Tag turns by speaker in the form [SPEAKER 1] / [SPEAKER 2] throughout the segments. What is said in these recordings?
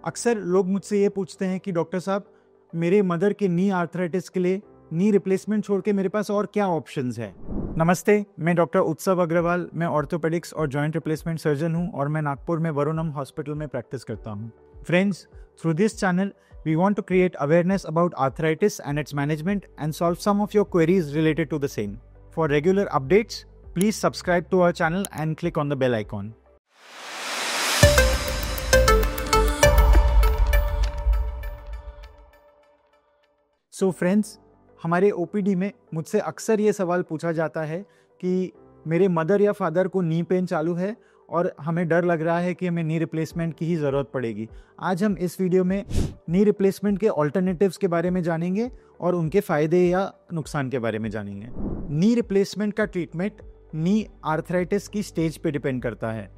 [SPEAKER 1] अक्सर लोग मुझसे ये पूछते हैं कि डॉक्टर साहब, मेरे मदर के नी आर्थराइटिस के लिए नी रिप्लेसमेंट छोड़ के मेरे पास और क्या ऑप्शंस है। नमस्ते, मैं डॉक्टर उत्सव अग्रवाल, मैं ऑर्थोपेडिक्स और जॉइंट रिप्लेसमेंट सर्जन हूं और मैं नागपुर में वरुणम हॉस्पिटल में प्रैक्टिस करता हूं। Friends, through this channel we want to create awareness about arthritis and its management and solve some of your queries related to the same. For regular updates, please subscribe to our channel and click on the bell icon. So friends, हमारे OPD में मुझसे अक्सर ये सवाल पूछा जाता है कि मेरे मदर या फादर को नी पेन चालू है और हमें डर लग रहा है कि हमें नी रिप्लेसमेंट की ही ज़रूरत पड़ेगी। आज हम इस वीडियो में नी रिप्लेसमेंट के ऑल्टरनेटिव्स के बारे में जानेंगे और उनके फ़ायदे या नुकसान के बारे में जानेंगे। नी रिप्लेसमेंट का ट्रीटमेंट नी आर्थराइटिस की स्टेज पे डिपेंड करता है।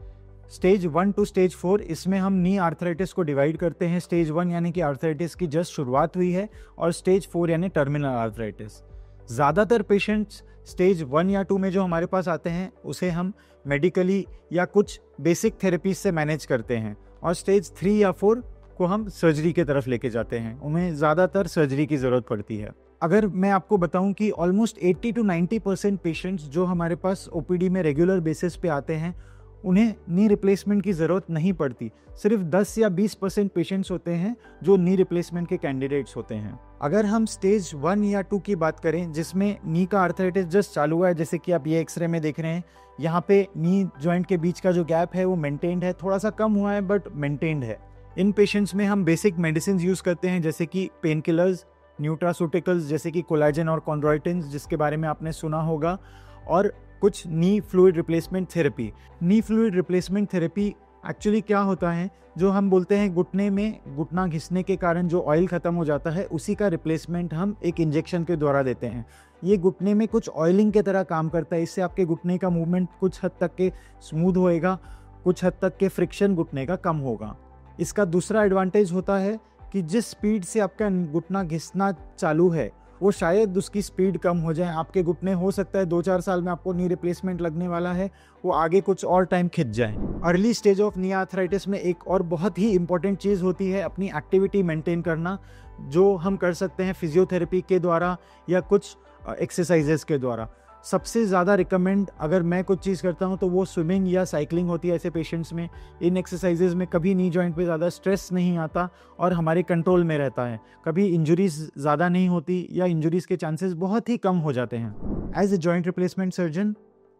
[SPEAKER 1] स्टेज 1 टू स्टेज 4, इसमें हम नी आर्थराइटिस को डिवाइड करते हैं। स्टेज 1 यानी कि आर्थराइटिस की जस्ट शुरुआत हुई है और स्टेज 4 यानी टर्मिनल आर्थराइटिस। ज़्यादातर पेशेंट्स स्टेज 1 या 2 में जो हमारे पास आते हैं उसे हम मेडिकली या कुछ बेसिक थेरेपीज से मैनेज करते हैं और स्टेज 3 या 4 को हम सर्जरी के तरफ लेके जाते हैं। उन्हें ज़्यादातर सर्जरी की ज़रूरत पड़ती है। अगर मैं आपको बताऊं कि ऑलमोस्ट 80 to 90% पेशेंट्स जो हमारे पास OPD में रेगुलर बेसिस पे आते हैं उन्हें नी रिप्लेसमेंट की ज़रूरत नहीं पड़ती। सिर्फ 10 या 20% पेशेंट्स होते हैं जो नी रिप्लेसमेंट के कैंडिडेट्स होते हैं। अगर हम स्टेज 1 या 2 की बात करें जिसमें नी का आर्थराइटिस जस्ट चालू हुआ है, जैसे कि आप ये एक्सरे में देख रहे हैं, यहाँ पे नी जॉइंट के बीच का जो गैप है वो मेंटेन्ड है, थोड़ा सा कम हुआ है बट मेंटेन्ड है। इन पेशेंट्स में हम बेसिक मेडिसिन यूज़ करते हैं जैसे कि पेन किलर्स, न्यूट्रासूटिकल्स जैसे कि कोलाजन और कॉन्ड्रोइटिन्स जिसके बारे में आपने सुना होगा, और कुछ नी फ्लूइड रिप्लेसमेंट थेरेपी। नी फ्लूइड रिप्लेसमेंट थेरेपी एक्चुअली क्या होता है, जो हम बोलते हैं घुटने में घुटना घिसने के कारण जो ऑयल ख़त्म हो जाता है उसी का रिप्लेसमेंट हम एक इंजेक्शन के द्वारा देते हैं। ये घुटने में कुछ ऑयलिंग के तरह काम करता है। इससे आपके घुटने का मूवमेंट कुछ हद तक के स्मूथ होएगा, कुछ हद तक के फ्रिक्शन घुटने का कम होगा। इसका दूसरा एडवांटेज होता है कि जिस स्पीड से आपका घुटना घिसना चालू है वो शायद उसकी स्पीड कम हो जाए। आपके घुटने हो सकता है 2-4 साल में आपको नी रिप्लेसमेंट लगने वाला है, वो आगे कुछ और टाइम खिंच जाए। Early stage of knee arthritis में एक और बहुत ही इंपॉर्टेंट चीज़ होती है अपनी एक्टिविटी मेंटेन करना, जो हम कर सकते हैं फिजियोथेरेपी के द्वारा या कुछ एक्सरसाइजेस के द्वारा। सबसे ज़्यादा रिकमेंड अगर मैं कुछ चीज़ करता हूँ तो वो स्विमिंग या साइकिलिंग होती है ऐसे पेशेंट्स में। इन एक्सरसाइजेज में कभी नी जॉइंट पे ज़्यादा स्ट्रेस नहीं आता और हमारे कंट्रोल में रहता है। कभी इंजरीज ज़्यादा नहीं होती या इंजरीज के चांसेस बहुत ही कम हो जाते हैं। As a joint replacement surgeon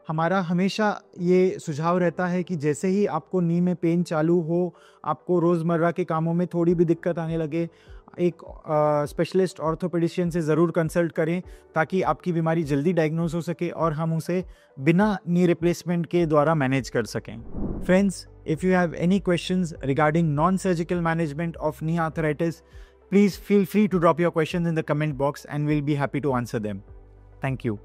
[SPEAKER 1] हमारा हमेशा ये सुझाव रहता है कि जैसे ही आपको नी में पेन चालू हो, आपको रोज़मर्रा के कामों में थोड़ी भी दिक्कत आने लगे, एक स्पेशलिस्ट ऑर्थोपेडिशियन से ज़रूर कंसल्ट करें ताकि आपकी बीमारी जल्दी डायग्नोज हो सके और हम उसे बिना नी रिप्लेसमेंट के द्वारा मैनेज कर सकें। Friends, if you have any questions regarding non surgical management of knee arthritis, please feel free to drop your questions in the comment box and we'll be happy to answer them. Thank you.